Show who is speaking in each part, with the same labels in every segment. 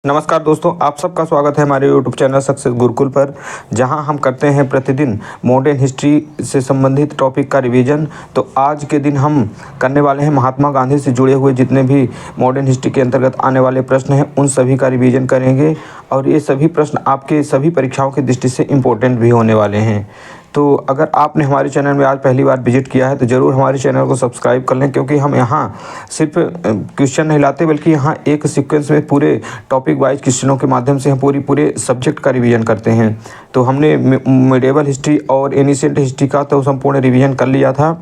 Speaker 1: नमस्कार दोस्तों, आप सबका स्वागत है हमारे YouTube चैनल सक्सेस गुरुकुल पर, जहां हम करते हैं प्रतिदिन मॉडर्न हिस्ट्री से संबंधित टॉपिक का रिवीजन। तो आज के दिन हम करने वाले हैं महात्मा गांधी से जुड़े हुए जितने भी मॉडर्न हिस्ट्री के अंतर्गत आने वाले प्रश्न हैं उन सभी का रिवीजन करेंगे। और ये सभी प्रश्न आपके सभी परीक्षाओं की दृष्टि से इम्पोर्टेंट भी होने वाले हैं। तो अगर आपने हमारे चैनल में आज पहली बार विजिट किया है तो ज़रूर हमारे चैनल को सब्सक्राइब कर लें, क्योंकि हम यहाँ सिर्फ क्वेश्चन नहीं लाते बल्कि यहाँ एक सीक्वेंस में पूरे टॉपिक वाइज क्वेश्चनों के माध्यम से हम पूरे सब्जेक्ट का रिवीजन करते हैं। तो हमने मिडेवल हिस्ट्री और एनिशिएंट हिस्ट्री का तो संपूर्ण रिवीजन कर लिया था,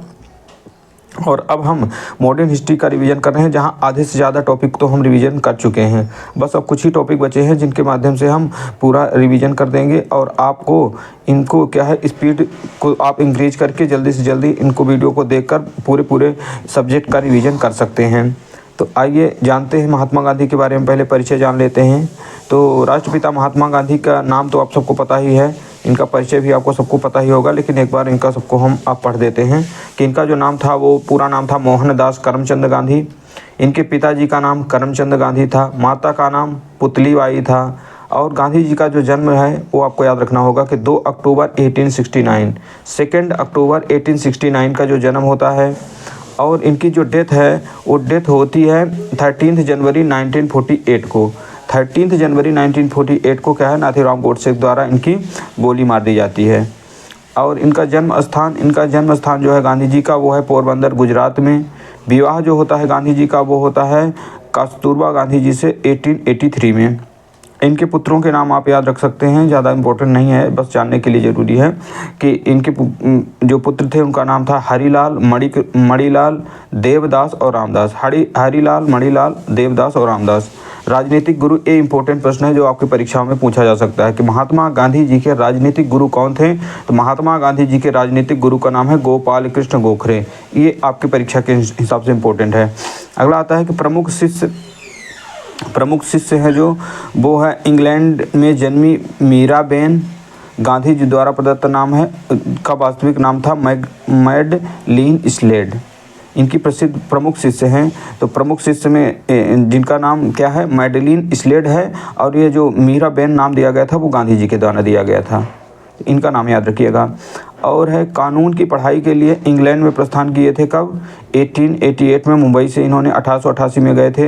Speaker 1: और अब हम मॉडर्न हिस्ट्री का रिवीजन कर रहे हैं, जहां आधे से ज़्यादा टॉपिक तो हम रिवीजन कर चुके हैं। बस अब कुछ ही टॉपिक बचे हैं जिनके माध्यम से हम पूरा रिवीजन कर देंगे, और आपको इनको क्या है, स्पीड को आप इंक्रीज करके जल्दी से जल्दी इनको वीडियो को देखकर पूरे सब्जेक्ट का रिवीजन कर सकते हैं। तो आइए जानते हैं महात्मा गांधी के बारे में, पहले परिचय जान लेते हैं। तो राष्ट्रपिता महात्मा गांधी का नाम तो आप सबको पता ही है, इनका परिचय भी आपको सबको पता ही होगा, लेकिन एक बार इनका सबको हम आप पढ़ देते हैं कि इनका जो नाम था वो पूरा नाम था मोहनदास करमचंद गांधी। इनके पिताजी का नाम करमचंद गांधी था, माता का नाम पुतलीबाई था, और गांधी जी का जो जन्म है वो आपको याद रखना होगा कि 2 अक्टूबर 1869, 2 अक्टूबर 1869 का जो जन्म होता है। और इनकी जो डेथ है वो डेथ होती है 13 जनवरी 1948 को। 13 जनवरी 1948 को क्या है, नाथीराम गोडसे द्वारा इनकी गोली मार दी जाती है। और इनका जन्म स्थान जो है गांधी जी का वो है पोरबंदर, गुजरात में। विवाह जो होता है गांधी जी का वो होता है कस्तूरबा गांधी जी से 1883 में। इनके पुत्रों के नाम आप याद रख सकते हैं, ज़्यादा इम्पोर्टेंट नहीं है, बस जानने के लिए ज़रूरी है कि इनके जो पुत्र थे उनका नाम था हरिलाल, मणिलाल, देवदास और रामदास। हरिलाल, मणिलाल, देवदास और रामदास। राजनीतिक गुरु, ये इंपॉर्टेंट प्रश्न है जो आपकी परीक्षाओं में पूछा जा सकता है कि महात्मा गांधी जी के राजनीतिक गुरु कौन थे। तो महात्मा गांधी जी के राजनीतिक गुरु का नाम है गोपाल कृष्ण गोखले। ये आपकी परीक्षा के हिसाब से इम्पोर्टेंट है। अगला आता है कि प्रमुख शिष्य है जो वो है इंग्लैंड में जन्मी मीराबेन। गांधी जी द्वारा प्रदत्त नाम है का वास्तविक नाम था मैडलिन स्लेड। इनकी प्रसिद्ध प्रमुख शिष्य हैं, तो प्रमुख शिष्य में जिनका नाम क्या है, मैडलिन स्लेड है, और ये जो मीराबेन नाम दिया गया था वो गांधी जी के द्वारा दिया गया था, इनका नाम याद रखिएगा। और है कानून की पढ़ाई के लिए इंग्लैंड में प्रस्थान किए थे कब, 1888 में। मुंबई से इन्होंने 1888 में गए थे,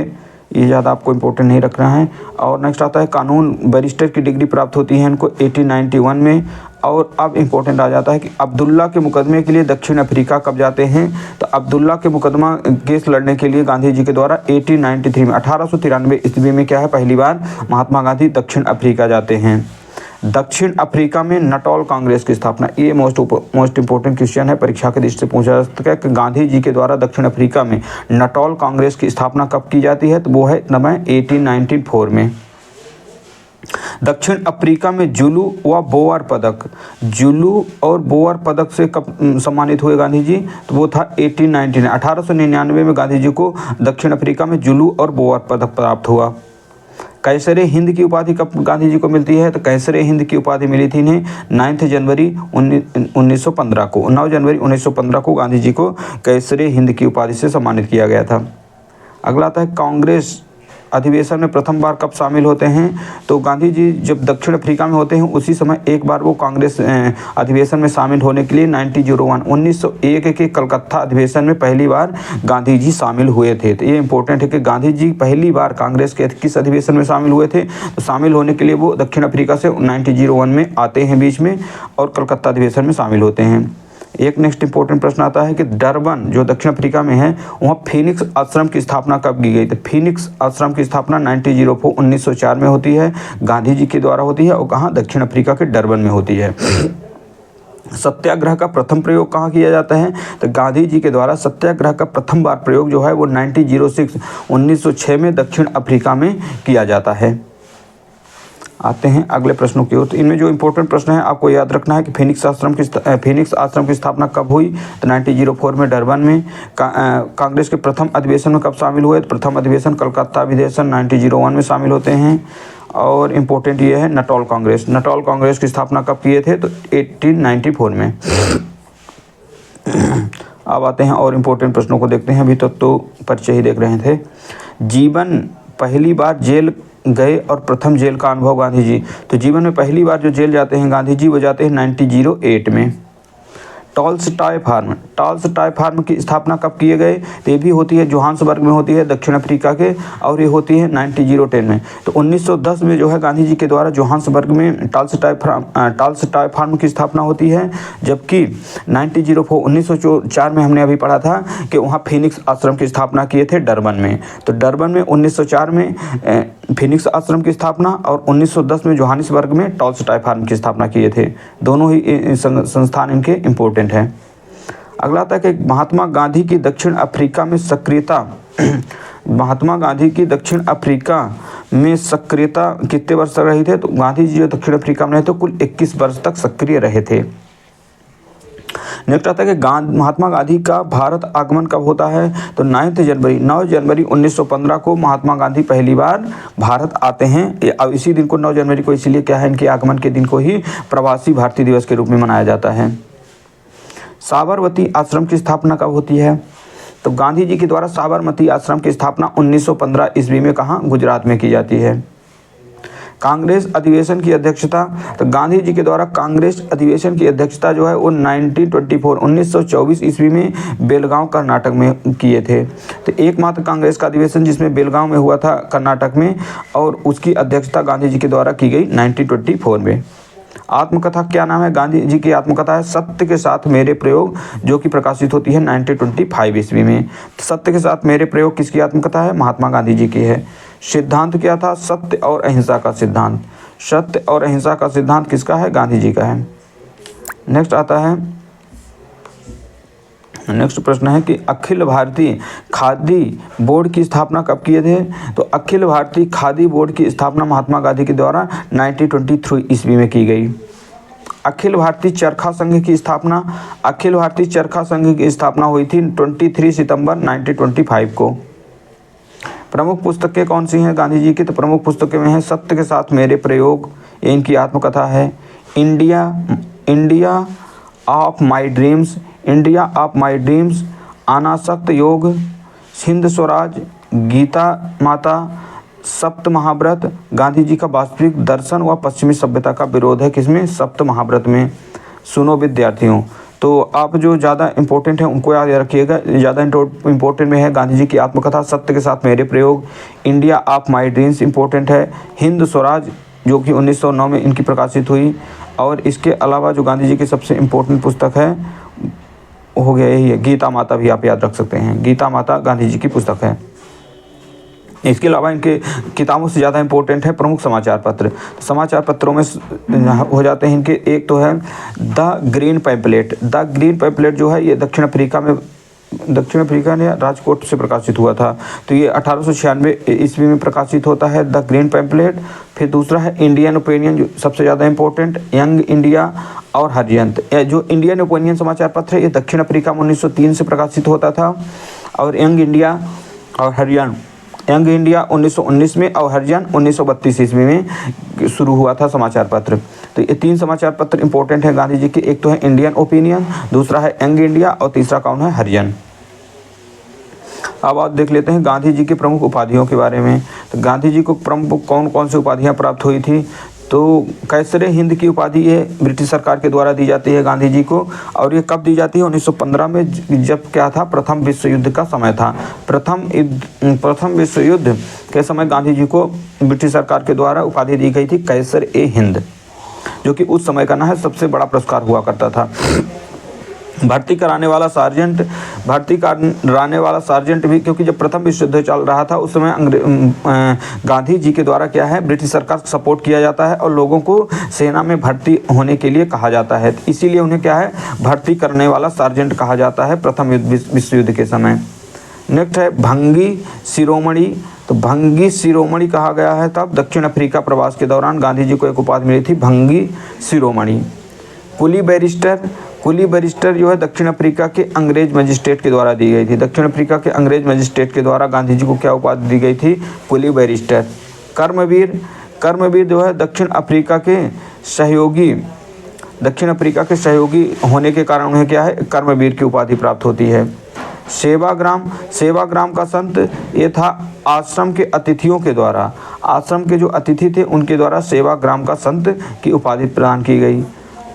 Speaker 1: ये ज़्यादा आपको इम्पोर्टेंट नहीं रखना है। और नेक्स्ट आता है कानून बैरिस्टर की डिग्री प्राप्त होती है इनको 1891 में। और अब इम्पोर्टेंट आ जाता है कि अब्दुल्ला के मुकदमे के लिए दक्षिण अफ्रीका कब जाते हैं। तो अब्दुल्ला के मुकदमा केस लड़ने के लिए गांधी जी के द्वारा 1893 में 1893 ईस्वी में क्या है, पहली बार महात्मा गांधी दक्षिण अफ्रीका जाते हैं। दक्षिण अफ्रीका में नटॉल कांग्रेस की स्थापना, ये मोस्ट इंपॉर्टेंट क्वेश्चन है, परीक्षा के दृष्टि से पूछा जा सकता है कि गांधी जी के द्वारा दक्षिण अफ्रीका में नटॉल कांग्रेस की स्थापना कब की जाती है। तो वो है 1894 में। दक्षिण अफ्रीका में जुलू व बोअर पदक, जुलू और बोअर पदक से कब सम्मानित हुए गांधी जी, तो वो था 1899 में गांधी जी को दक्षिण अफ्रीका में जुलू और बोअर पदक प्राप्त हुआ। कैसरे हिंद की उपाधि कब गांधी जी को मिलती है, तो कैसरे हिंद की उपाधि मिली थी इन्हें 9 जनवरी 1915 को। 9 जनवरी 1915 को गांधी जी को कैसरे हिंद की उपाधि से सम्मानित किया गया था। अगला आता है कांग्रेस अधिवेशन में प्रथम बार कब शामिल होते हैं। तो गांधी जी जब दक्षिण अफ्रीका में होते हैं उसी समय एक बार वो कांग्रेस अधिवेशन में शामिल होने के लिए 1901 के कलकत्ता अधिवेशन में पहली बार गांधी जी शामिल हुए थे। तो ये इंपॉर्टेंट है कि गांधी जी पहली बार कांग्रेस के किस अधिवेशन में शामिल हुए थे। तो शामिल होने के लिए वो दक्षिण अफ्रीका से 1901 में आते हैं बीच में, और कलकत्ता अधिवेशन में शामिल होते हैं। एक नेक्स्ट इंपॉर्टेंट प्रश्न आता है कि डरबन जो दक्षिण अफ्रीका में है वहाँ फीनिक्स आश्रम की स्थापना कब की गई। तो फीनिक्स आश्रम की स्थापना 1904 में होती है, गांधी जी के द्वारा होती है, और कहाँ, दक्षिण अफ्रीका के डरबन में होती है। सत्याग्रह का प्रथम प्रयोग कहाँ किया जाता है। तो गांधी जी के द्वारा सत्याग्रह का प्रथम बार प्रयोग जो है वो 1906 में दक्षिण अफ्रीका में किया जाता है। आते हैं अगले प्रश्नों की ओर। तो इनमें जो इंपॉर्टेंट प्रश्न है आपको याद रखना है कि फीनिक्स आश्रम की स्थापना कब हुई। तो 1904 में डरबन में। कांग्रेस के प्रथम अधिवेशन में कब शामिल हुए। तो प्रथम अधिवेशन कलकत्ता अधिवेशन 1901 में शामिल होते हैं। और इम्पोर्टेंट ये है नटॉल कांग्रेस की स्थापना कब किए थे। तो 1894 में। अब आते हैं और इम्पोर्टेंट प्रश्नों को देखते हैं। अभी तक तो परिचय ही देख रहे थे। जीवन पहली बार जेल गए और प्रथम जेल का अनुभव गांधी जी, तो जीवन में पहली बार जो जेल जाते हैं गांधी जी वो जाते हैं 1908 में। टॉल्स्टॉय फार्म की स्थापना कब किए गए, तो ये भी होती है जोहान्सबर्ग में होती है दक्षिण अफ्रीका के, और ये होती है 1910 में। तो 1910 में जो है गांधी जी के द्वारा जोहान्सबर्ग में टॉल्स्टॉय फार्म की स्थापना होती है, जबकि 1904 में हमने अभी पढ़ा था कि वहाँ फिनिक्स आश्रम की स्थापना किए थे डरबन में। तो डरबन में 1904 में फिनिक्स आश्रम की स्थापना और 1910 में जोहान्सबर्ग में टॉल्स्टॉय फार्म की स्थापना किए थे। दोनों ही संस्थान इनके इम्पोर्टेंट है। अगला आता है कि महात्मा गांधी की दक्षिण अफ्रीका में सक्रियता महात्मा गांधी की दक्षिण अफ्रीका में सक्रियता कितने वर्ष तक रही थे, तो गांधी जी जो दक्षिण अफ्रीका में रहे तो कुल 21 वर्ष तक सक्रिय रहे थे। नेक्स्ट आता है कि महात्मा गांधी का भारत आगमन कब होता है, तो 9 जनवरी 1915 को महात्मा गांधी पहली बार भारत आते हैं। अब इसी दिन को 9 जनवरी को इसलिए क्या है, इनके आगमन के दिन को ही प्रवासी भारतीय दिवस के रूप में मनाया जाता है। साबरमती आश्रम की स्थापना कब होती है, तो गांधी जी के द्वारा साबरमती आश्रम की स्थापना 1915 ईस्वी में कहाँ, गुजरात में की जाती है। कांग्रेस अधिवेशन की अध्यक्षता, तो गांधी जी के द्वारा कांग्रेस अधिवेशन की अध्यक्षता जो है वो 1924 ईस्वी में बेलगांव कर्नाटक में किए थे। तो एकमात्र कांग्रेस का अधिवेशन जिसमें बेलगांव में हुआ था कर्नाटक में, और उसकी अध्यक्षता गांधी जी के द्वारा की गई 1924 में। आत्मकथा क्या नाम है, गांधी जी की आत्मकथा है सत्य के साथ मेरे प्रयोग, जो कि प्रकाशित होती है 1925 ईस्वी में। सत्य के साथ मेरे प्रयोग किसकी आत्मकथा है, महात्मा गांधी जी की है। सिद्धांत क्या था, सत्य और अहिंसा का सिद्धांत। सत्य और अहिंसा का सिद्धांत किसका है, गांधी जी का है। नेक्स्ट आता है, नेक्स्ट प्रश्न है कि अखिल भारतीय खादी बोर्ड की स्थापना कब किए थे, तो अखिल भारतीय खादी बोर्ड की स्थापना महात्मा गांधी के द्वारा 1923 ईस्वी में की गई। अखिल भारतीय चरखा संघ की स्थापना, अखिल भारतीय चरखा संघ की स्थापना हुई थी 23 सितंबर 1925 को। प्रमुख पुस्तकें कौन सी हैं गांधी जी की, तो प्रमुख पुस्तकें में है सत्य के साथ मेरे प्रयोग, ये इनकी आत्मकथा है। India of my dreams, India of my dreams, अनासक्त योग, हिंद स्वराज, गीता माता, सप्त महाव्रत, गांधी जी का वास्तविक दर्शन व पश्चिमी सभ्यता का विरोध है किसमें, सप्त महाव्रत में। सुनो विद्यार्थियों, तो आप जो ज़्यादा इंपॉर्टेंट हैं उनको याद रखिएगा। ज़्यादा इंपॉर्टेंट में है गांधी जी की आत्मकथा सत्य के साथ मेरे प्रयोग, India of my dreams important है, हिंद स्वराज जो कि 1909 में इनकी प्रकाशित हुई, और इसके अलावा जो गांधी जी की सबसे इम्पोर्टेंट पुस्तक है हो गया यही है, गीता माता भी आप याद रख सकते हैं। गीता माता गांधी जी की पुस्तक है। इसके अलावा इनके किताबों से ज़्यादा इम्पोर्टेंट है प्रमुख समाचार पत्र। समाचार पत्रों में हो जाते हैं इनके, एक तो है the green pamphlet. The green pamphlet जो है ये दक्षिण अफ्रीका ने राजकोट से प्रकाशित हुआ था, तो ये 1896 ईस्वी में प्रकाशित होता है द ग्रीन पैम्पलेट। फिर दूसरा है इंडियन ओपिनियन, जो सबसे ज़्यादा इंपॉर्टेंट, यंग इंडिया और हरियंत। जो इंडियन ओपिनियन समाचार पत्र है ये दक्षिण अफ्रीका में 1903 से प्रकाशित होता था, और यंग इंडिया और हरियन, यंग इंडिया 1919 में और हरिजन 1932 ईस्वी में शुरू हुआ था समाचार पत्र। तो ये 3 समाचार पत्र इंपॉर्टेंट है गांधी जी के, एक तो है इंडियन ओपिनियन, दूसरा है यंग इंडिया और तीसरा कौन है, हरिजन। अब आप देख लेते हैं गांधी जी की प्रमुख उपाधियों के बारे में। तो गांधी जी को प्रमुख कौन कौन सी उपाधियां प्राप्त हुई थी, तो कैसरे हिंद की उपाधि ये ब्रिटिश सरकार के द्वारा दी जाती है गांधी जी को, और ये कब दी जाती है, 1915 में, जब क्या था, प्रथम विश्व युद्ध का समय था। प्रथम विश्व युद्ध के समय गांधी जी को ब्रिटिश सरकार के द्वारा उपाधि दी गई थी कैसर ए हिंद, जो कि उस समय का ना है सबसे बड़ा पुरस्कार हुआ करता था। भर्ती कराने वाला सार्जेंट भी, क्योंकि जब प्रथम विश्व युद्ध चल रहा था उस समय गांधी जी के द्वारा क्या है, ब्रिटिश सरकार को सपोर्ट किया जाता है और लोगों को सेना में भर्ती होने के लिए कहा जाता है, तो इसीलिए उन्हें क्या है, भर्ती करने वाला सार्जेंट कहा जाता है प्रथम विश्व युद्ध के समय। नेक्स्ट है भंगी शिरोमणि। तो भंगी शिरोमणि कहा गया है तब दक्षिण अफ्रीका प्रवास के दौरान गांधी जी को एक उपाधि मिली थी, भंगी शिरोमणि। कुली बैरिस्टर जो है दक्षिण अफ्रीका के अंग्रेज मजिस्ट्रेट के द्वारा दी गई थी। दक्षिण अफ्रीका के अंग्रेज मजिस्ट्रेट के द्वारा गांधी जी को क्या उपाधि दी गई थी, कुली बैरिस्टर। कर्मवीर जो है दक्षिण अफ्रीका के सहयोगी होने के कारण उन्हें क्या है, कर्मवीर की उपाधि प्राप्त होती है। सेवाग्राम का संत ये था आश्रम के अतिथियों के द्वारा, आश्रम के जो अतिथि थे उनके द्वारा सेवाग्राम का संत की उपाधि प्रदान की गई।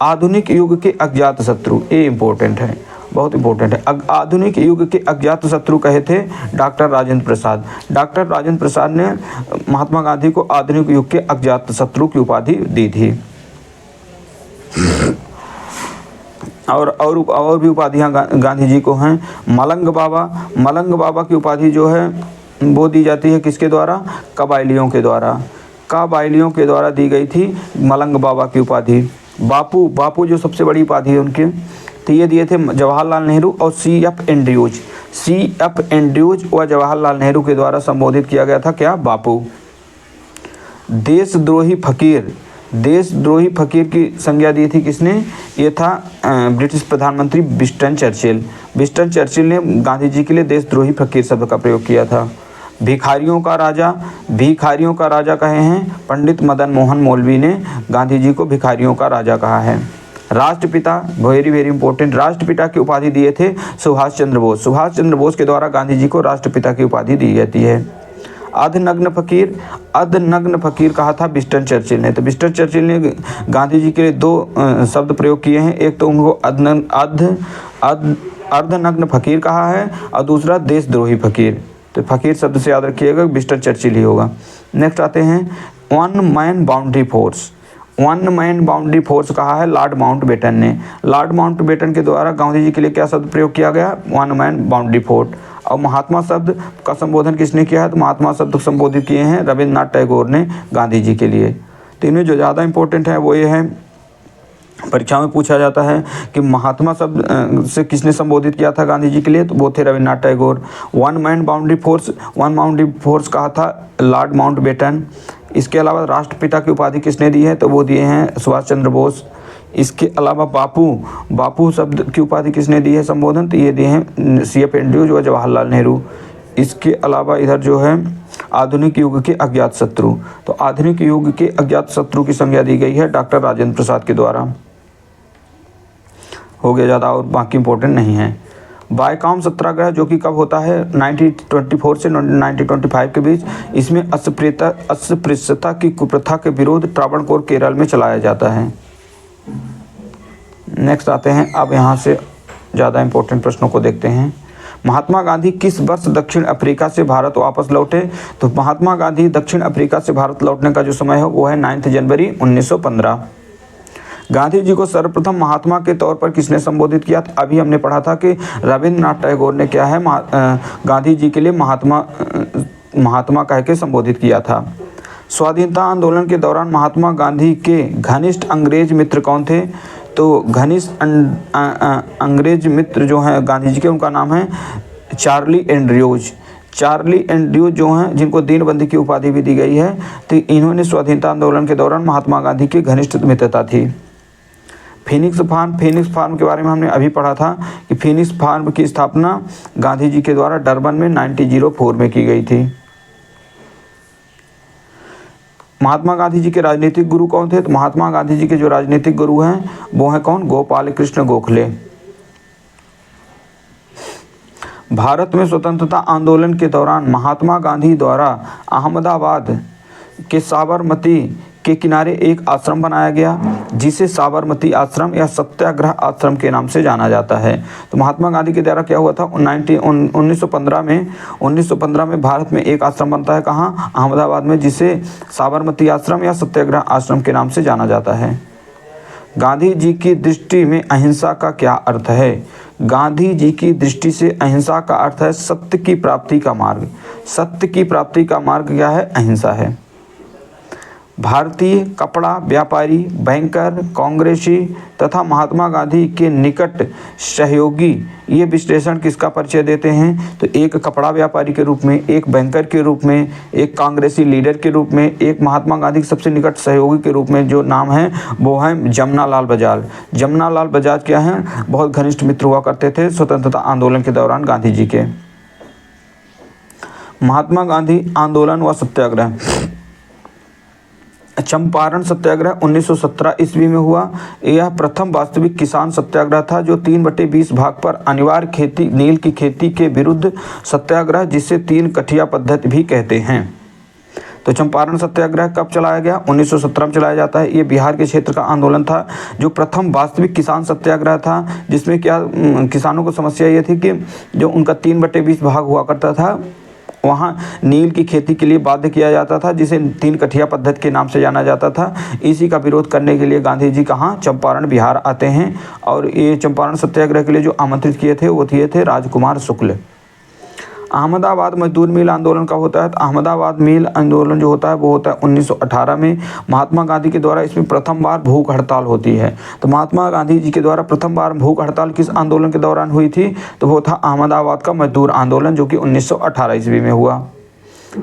Speaker 1: आधुनिक युग के अज्ञात शत्रु, ये इम्पोर्टेंट है, बहुत इंपॉर्टेंट है। आधुनिक युग के अज्ञात शत्रु कहे थे डॉक्टर राजेंद्र प्रसाद। डॉक्टर राजेंद्र प्रसाद ने महात्मा गांधी को आधुनिक युग के अज्ञात शत्रु की उपाधि दी थी। और भी उपाधियां गांधी जी को हैं। मलंग बाबा की उपाधि जो है वो दी जाती है किसके द्वारा? कबायलियों के द्वारा दी गई थी मलंग बाबा की उपाधि। बापू जो सबसे बड़ी उपाधि है उनके, तो ये दिए थे जवाहरलाल नेहरू और CF एंड्रयूज व जवाहरलाल नेहरू के द्वारा संबोधित किया गया था क्या? बापू। देशद्रोही फकीर की संज्ञा दी थी किसने? ये था ब्रिटिश प्रधानमंत्री विंस्टन चर्चिल ने गांधी जी के लिए देशद्रोही फकीर शब्द का प्रयोग किया था। भिखारियों का राजा कहे हैं पंडित मदन मोहन मौलवी ने गांधी जी को भिखारियों का राजा कहा है। राष्ट्रपिता, वेरी वेरी इंपॉर्टेंट, राष्ट्रपिता की उपाधि दिए थे सुभाष चंद्र बोस के द्वारा गांधी जी को राष्ट्रपिता की उपाधि दी जाती है। अधनग्न फकीर कहा था विंस्टन चर्चिल ने। तो विंस्टन चर्चिल ने गांधी जी के लिए दो शब्द प्रयोग किए हैं, एक तो उनको अर्धनग्न फकीर कहा है और दूसरा देशद्रोही फकीर। तो फकीर शब्द से याद रखिएगा विंस्टन चर्चिल ही होगा। नेक्स्ट आते हैं वन मैन बाउंड्री फोर्स कहा है लॉर्ड माउंटबेटन ने। लॉर्ड माउंटबेटन के द्वारा गांधी जी के लिए क्या शब्द प्रयोग किया गया? One man boundary force. और महात्मा शब्द का संबोधन किसने किया है? तो महात्मा शब्द संबोधित किए हैं रविन्द्रनाथ टैगोर ने गांधी जी के लिए। तो इनमें जो ज़्यादा इंपॉर्टेंट है वो ये है, परीक्षा में पूछा जाता है कि महात्मा शब्द से किसने संबोधित किया था गांधी जी के लिए? तो वो थे Rabindranath Tagore. One boundary force कहा था लॉर्ड माउंटबेटन। इसके अलावा राष्ट्रपिता की उपाधि किसने दी है? तो वो दिए हैं सुभाष चंद्र बोस। इसके अलावा बापू शब्द की उपाधि किसने दी है संबोधन? तो ये दिए हैं CF एंड्रयूज व जवाहरलाल नेहरू। इसके अलावा इधर जो है आधुनिक युग के अज्ञात शत्रु, तो आधुनिक युग के अज्ञात शत्रु की संज्ञा दी गई है डॉक्टर राजेंद्र प्रसाद के द्वारा। हो गया ज़्यादा और बाकी इंपॉर्टेंट नहीं है। बायकाम सत्याग्रह जो कि कब होता है? 1924 से 1925 के बीच। इसमें अस्पृश्यता की कुप्रथा के विरोध त्रावणकोर केरल में चलाया जाता है। नेक्स्ट आते हैं, अब यहाँ से ज़्यादा इंपॉर्टेंट प्रश्नों को देखते हैं। महात्मा गांधी किस वर्ष दक्षिण अफ्रीका से भारत वापस लौटे? तो महात्मा गांधी दक्षिण अफ्रीका से भारत लौटने का जो समय है वो है 9 जनवरी 1915। गांधी जी को सर्वप्रथम महात्मा के तौर पर किसने संबोधित किया? तो अभी हमने पढ़ा था कि रविन्द्रनाथ टैगोर ने क्या है गांधी जी के लिए महात्मा कह के संबोधित किया था। स्वाधीनता आंदोलन के दौरान महात्मा गांधी के घनिष्ठ अंग्रेज मित्र कौन थे? तो घनिष्ठ अंग्रेज मित्र जो हैं गांधी जी के, उनका नाम है चार्ली एंड्रयूज जो हैं, जिनको दीनबंधु की उपाधि भी दी गई है। तो इन्होंने स्वाधीनता आंदोलन के दौरान महात्मा गांधी की घनिष्ठ मित्रता थी। फीनिक्स फार्म के बारे में हमने अभी पढ़ा था कि फीनिक्स फार्म की स्थापना गांधी जी के द्वारा डरबन में 1904 में की गई थी। महात्मा गांधी जी के राजनीतिक गुरु कौन थे? तो महात्मा गांधी जी के जो राजनीतिक गुरु हैं वो हैं कौन? गोपाल कृष्ण गोखले। भारत में स्वतंत्रता आंदोलन के दौरान महात्मा गांधी द्वारा अहमदाबाद के साबरमती के किनारे एक आश्रम बनाया गया जिसे साबरमती आश्रम या सत्याग्रह आश्रम के नाम से जाना जाता है। तो महात्मा गांधी के द्वारा क्या हुआ था? 1915 में भारत में एक आश्रम बनता है, कहाँ? अहमदाबाद में, जिसे साबरमती आश्रम या सत्याग्रह आश्रम के नाम से जाना जाता है। गांधी जी की दृष्टि में अहिंसा का क्या अर्थ है? गांधी जी की दृष्टि से अहिंसा का अर्थ है सत्य की प्राप्ति का मार्ग। सत्य की प्राप्ति का मार्ग क्या है? अहिंसा है। भारतीय कपड़ा व्यापारी, बैंकर, कांग्रेसी तथा महात्मा गांधी के निकट सहयोगी ये विश्लेषण किसका परिचय देते हैं? तो एक कपड़ा व्यापारी के रूप में, एक बैंकर के रूप में, एक कांग्रेसी लीडर के रूप में, एक महात्मा गांधी के सबसे निकट सहयोगी के रूप में जो नाम है वो है जमनालाल बजाज। जमनालाल बजाज क्या हैं? बहुत घनिष्ठ मित्र हुआ करते थे स्वतंत्रता आंदोलन के दौरान गांधी जी के। महात्मा गांधी आंदोलन व सत्याग्रह, चंपारण सत्याग्रह 1917 ईस्वी में हुआ। यह प्रथम वास्तविक किसान सत्याग्रह था जो 3/20 भाग पर अनिवार्य खेती नील की खेती के विरुद्ध सत्याग्रह, जिसे 3 कठिया पद्धति भी कहते हैं। तो चंपारण सत्याग्रह कब चलाया गया? 1917 में चलाया जाता है। ये बिहार के क्षेत्र का आंदोलन था जो प्रथम वास्तविक किसान सत्याग्रह था, जिसमें क्या किसानों को समस्या ये थी कि जो उनका 3/20 भाग हुआ करता था वहाँ नील की खेती के लिए बाध्य किया जाता था, जिसे 3 कठिया पद्धति के नाम से जाना जाता था। इसी का विरोध करने के लिए गांधी जी कहाँ चंपारण बिहार आते हैं। और ये चंपारण सत्याग्रह के लिए जो आमंत्रित किए थे वो थे राजकुमार शुक्ल। अहमदाबाद मजदूर मिल आंदोलन कब होता है? तो अहमदाबाद मिल आंदोलन जो होता है वो होता है 1918 में। महात्मा गांधी के द्वारा इसमें प्रथम बार भूख हड़ताल होती है। तो महात्मा गांधी जी के द्वारा प्रथम बार भूख हड़ताल किस आंदोलन के दौरान हुई थी? तो वो था अहमदाबाद का मजदूर आंदोलन, जो कि 1918 ईस्वी में हुआ।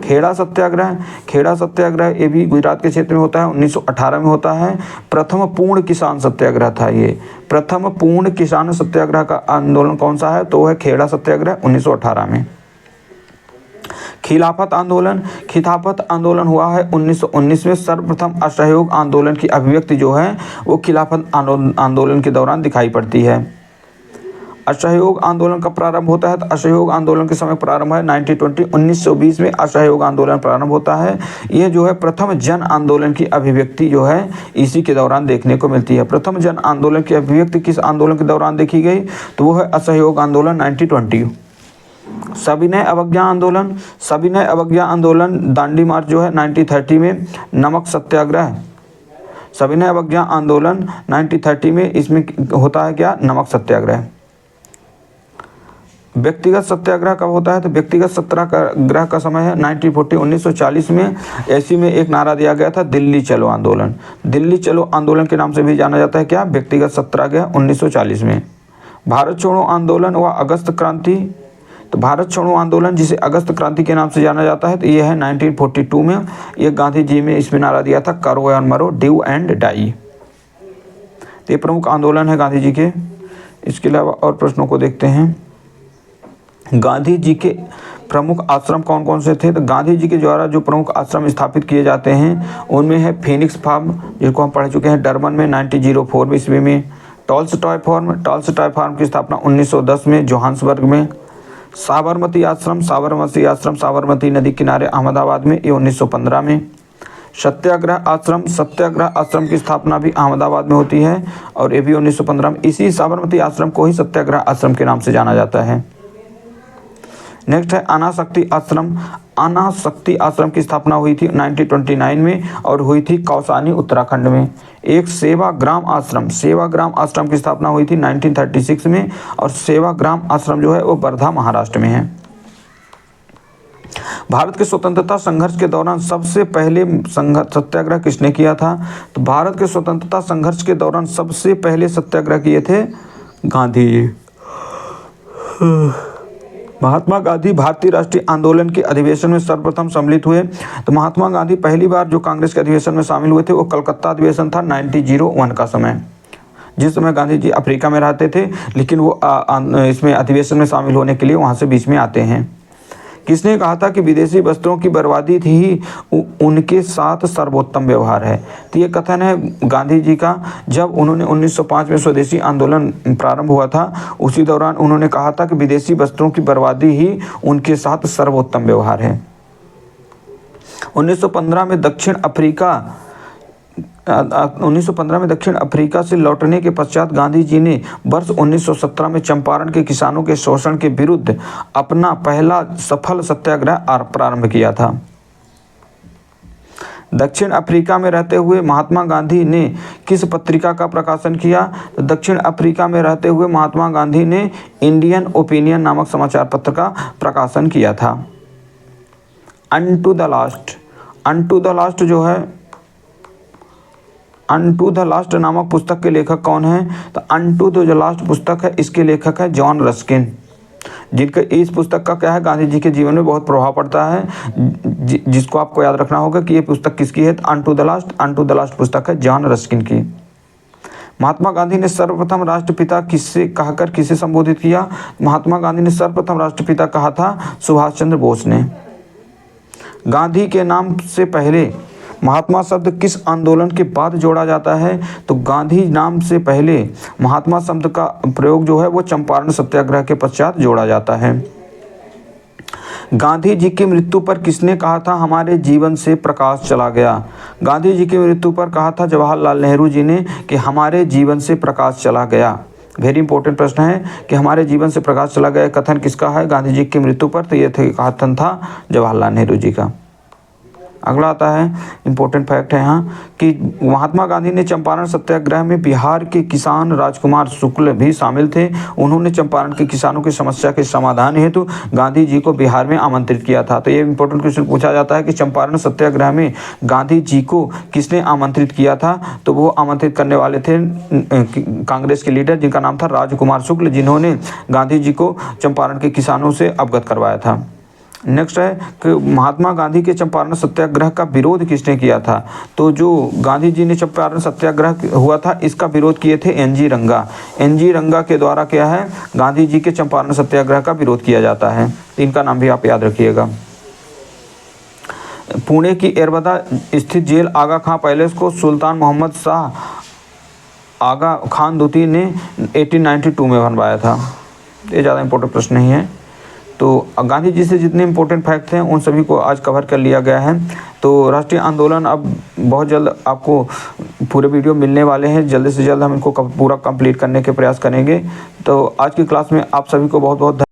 Speaker 1: खेड़ा सत्याग्रह ये भी गुजरात के क्षेत्र में होता है, 1918 में होता है। प्रथम पूर्ण किसान सत्याग्रह था ये। प्रथम पूर्ण किसान सत्याग्रह का आंदोलन कौन सा है? तो वो है खेड़ा सत्याग्रह 1918 में। खिलाफत आंदोलन हुआ है 1919 में। सर्वप्रथम असहयोग आंदोलन की अभिव्यक्ति जो है वो खिलाफत आंदोलन के दौरान दिखाई पड़ती है। असहयोग आंदोलन का प्रारंभ होता है? तो असहयोग आंदोलन के समय प्रारंभ है 1920 में असहयोग आंदोलन प्रारंभ होता है। ये जो है प्रथम जन आंदोलन की अभिव्यक्ति जो है इसी के दौरान देखने को मिलती है। प्रथम जन आंदोलन की अभिव्यक्ति किस आंदोलन के दौरान देखी गई? तो वो है असहयोग आंदोलन 1920। सविनय अवज्ञा आंदोलन दांडी मार्च जो है 1930 में। नमक सत्याग्रह सविनय अवज्ञा आंदोलन 1930 में, इसमें होता है क्या? नमक सत्याग्रह। व्यक्तिगत सत्याग्रह कब होता है? तो व्यक्तिगत सत्याग्रह का समय है 1940 में। ऐसी में एक नारा दिया गया था दिल्ली चलो आंदोलन। दिल्ली चलो आंदोलन के नाम से भी जाना जाता है क्या? व्यक्तिगत सत्याग्रह 1940 में। भारत छोड़ो आंदोलन व अगस्त क्रांति। तो भारत छोड़ो आंदोलन जिसे अगस्त क्रांति के नाम से जाना जाता है, तो ये है 1942 में। ये गांधी जी में इसमें नारा दिया था करो या मरो, डू एंड डाई। तो ये प्रमुख आंदोलन है गांधी जी के। इसके अलावा और प्रश्नों को देखते हैं। गांधी जी के प्रमुख आश्रम कौन कौन से थे? तो गांधी जी के द्वारा जो प्रमुख आश्रम स्थापित किए जाते हैं उनमें है फिनिक्स फार्म, जिसको हम पढ़ चुके हैं, डरबन में 1904 ईस्वी में। टॉल्स्टॉय फार्म की स्थापना 1910 में जोहान्सबर्ग में। साबरमती आश्रम साबरमती नदी किनारे अहमदाबाद में, ये 1915 में। सत्याग्रह आश्रम की स्थापना भी अहमदाबाद में होती है और ये भी 1915 में। इसी साबरमती आश्रम को ही सत्याग्रह आश्रम के नाम से जाना जाता है। नेक्स्ट है अनाशक्ति आश्रम की स्थापना हुई थी 1929 में और हुई थी कौसानी उत्तराखंड में। एक सेवाग्राम आश्रम की स्थापना हुई थी 1936 में और सेवाग्राम आश्रम जो है वो वर्धा महाराष्ट्र में है। भारत के स्वतंत्रता संघर्ष के दौरान सबसे पहले सत्याग्रह किसने किया था? तो भारत के स्वतंत्रता संघर्ष के दौरान सबसे पहले सत्याग्रह किए थे गांधी जी। महात्मा गांधी भारतीय राष्ट्रीय आंदोलन के अधिवेशन में सर्वप्रथम सम्मिलित हुए। तो महात्मा गांधी पहली बार जो कांग्रेस के अधिवेशन में शामिल हुए थे वो कलकत्ता अधिवेशन था 1901 का समय, जिस समय गांधी जी अफ्रीका में रहते थे, लेकिन वो इसमें अधिवेशन में शामिल होने के लिए वहाँ से बीच में आते हैं। किसने कहा था कि विदेशी वस्त्रों की बर्बादी थी ही उनके साथ सर्वोत्तम व्यवहार है? तो ये कथन है गांधी जी का। जब उन्होंने 1905 में स्वदेशी आंदोलन प्रारंभ हुआ था, उसी दौरान उन्होंने कहा था कि विदेशी वस्त्रों की बर्बादी ही उनके साथ सर्वोत्तम व्यवहार है। 1915 में दक्षिण अफ्रीका से लौटने के पश्चात गांधी जी ने वर्ष 1917 में चंपारण के किसानों के शोषण के विरुद्ध अपना पहला सफल सत्याग्रह प्रारंभ किया था। दक्षिण अफ्रीका में रहते हुए महात्मा गांधी ने किस पत्रिका का प्रकाशन किया? तो दक्षिण अफ्रीका में रहते हुए महात्मा गांधी ने इंडियन ओपिनियन नामक समाचार पत्र का प्रकाशन किया था। अनटू द लास्ट नामक पुस्तक के लेखक कौन है? तो अनटू द लास्ट पुस्तक है, इसके लेखक है जॉन रस्किन, जिनका इस पुस्तक का क्या है गांधी जी के जीवन में बहुत प्रभाव पड़ता है, जिसको आपको याद रखना होगा कि ये पुस्तक किसकी है। अनटू द लास्ट पुस्तक है जॉन रस्किन की। महात्मा गांधी ने सर्वप्रथम राष्ट्रपिता किसे संबोधित किया? महात्मा गांधी ने सर्वप्रथम राष्ट्रपिता कहा था सुभाष चंद्र बोस ने। गांधी के नाम से पहले महात्मा शब्द किस आंदोलन के बाद जोड़ा जाता है? तो गांधी नाम से पहले महात्मा शब्द का प्रयोग जो है वो चंपारण सत्याग्रह के पश्चात जोड़ा जाता है। गांधी जी की मृत्यु पर किसने कहा था हमारे जीवन से प्रकाश चला गया? गांधी जी की मृत्यु पर कहा था जवाहरलाल नेहरू जी ने कि हमारे जीवन से प्रकाश चला गया। वेरी इंपॉर्टेंट प्रश्न है कि हमारे जीवन से प्रकाश चला गया कथन किसका है गांधी जी की मृत्यु पर? तो ये कथन था जवाहरलाल नेहरू जी का। अगला आता है इंपॉर्टेंट फैक्ट है यहाँ कि महात्मा गांधी ने चंपारण सत्याग्रह में बिहार के किसान राजकुमार शुक्ल भी शामिल थे। उन्होंने चंपारण के किसानों की समस्या के समाधान हेतु गांधी जी को बिहार में आमंत्रित किया था। तो ये इंपॉर्टेंट क्वेश्चन पूछा जाता है कि चंपारण सत्याग्रह में गांधी जी को किसने आमंत्रित किया था? तो वो आमंत्रित करने वाले थे कांग्रेस के लीडर जिनका नाम था राजकुमार शुक्ल, जिन्होंने गांधी जी को चंपारण के किसानों से अवगत करवाया था। नेक्स्ट है कि महात्मा गांधी के चंपारण सत्याग्रह का विरोध किसने किया था? तो जो गांधी जी ने चंपारण सत्याग्रह हुआ था इसका विरोध किए थे एनजी रंगा। एनजी रंगा के द्वारा क्या है गांधी जी के चंपारण सत्याग्रह का विरोध किया जाता है। इनका नाम भी आप याद रखिएगा। पुणे की एरबदा स्थित जेल आगा खां पैलेस को सुल्तान मोहम्मद शाह आगा खान द्वितीय ने 1892 में बनवाया था। ये ज़्यादा इंपॉर्टेंट प्रश्न नहीं है। तो गांधी जी से जितने इंपॉर्टेंट फैक्ट हैं उन सभी को आज कवर कर लिया गया है। तो राष्ट्रीय आंदोलन अब बहुत जल्द आपको पूरे वीडियो मिलने वाले हैं। जल्द से जल्द हम इनको पूरा कंप्लीट करने के प्रयास करेंगे। तो आज की क्लास में आप सभी को बहुत बहुत